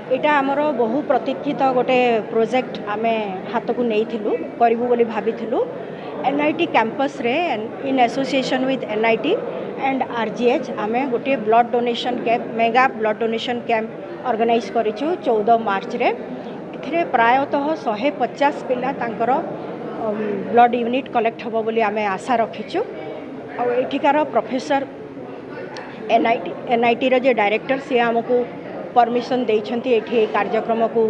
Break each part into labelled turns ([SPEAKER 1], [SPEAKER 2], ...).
[SPEAKER 1] एटा आमर बहु प्रतीक्षित गोटे प्रोजेक्ट आमे हाथ को नहीं करूँ बोली भाविलु एनआईटी कैंपस रे in association with NIT and RGH आमे गोटे blood donation camp mega blood donation camp organise करिछु 14 मार्च रे एथिरे प्रायतः 150 पिला तांकर ब्लड यूनिट कलेक्ट हबो बोली आमे आशा रखिछु और एठिकार प्रोफेसर एनआईटी रो जे डायरेक्टर से हमको परमिशन देइछंती एठी कार्यक्रम को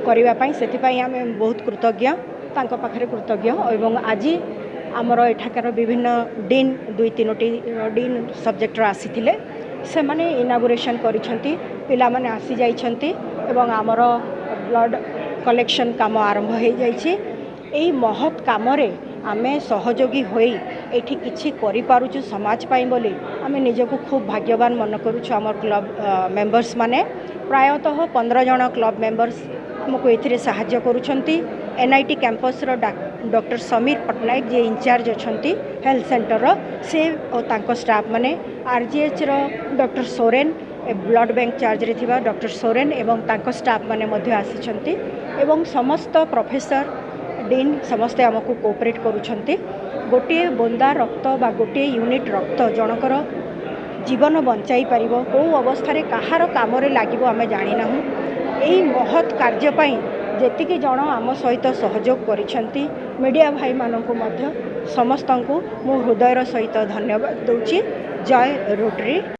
[SPEAKER 1] करिवा पई सेति आमे बहुत कृतज्ञ तांको पाखरे कृतज्ञ एवं आज आमर एठाकार विभिन्न डीन 2-3टी डीन सब्जेक्टर आसीथिले से माने इनागुरेशन करिछंती पिला माने आसी जाइछंती एवं आमर ब्लड कलेक्शन काम आरंभ हो जाइछि। एई महत् कामरे आमे सहयोगी होई एठी किछि करि पारुछु समाज पाई बोली आमे निजको खूब भाग्यवान मन करूछु। आमर क्लब मेंबर्स माने प्रायतः 15 जन क्लब मेंबर्स हमको एथिरे सहाय्य करूछंती। एनआईटी कैंपस रो डॉक्टर समीर पटनायक जे इंचार्ज अछंती हेल्थ सेंटर रो से और तांको स्टाफ माने आरजीएच रो doctor Soren blood bank charge रे थिबा डॉक्टर सोरेन एवं तांको स्टाफ माने मध्य आसीछंती एवं समस्त प्रोफेसर डीन समस्ते आमको कोऑपरेट करूछंती। गोटे बोंदा रक्त बा गोटे यूनिट रक्त जनकर जीवन बंचाई पारिबो को अवस्था रे कहार काम रे लागिबो आमे जानि नाहु। एई महत् कार्य पई जेतिकी जन आम सहित सहयोग करिछंती मीडिया भाई माननकु मध्य समस्तंकु मो हृदयर सहित धन्यवाद दउची। जय रोटरी।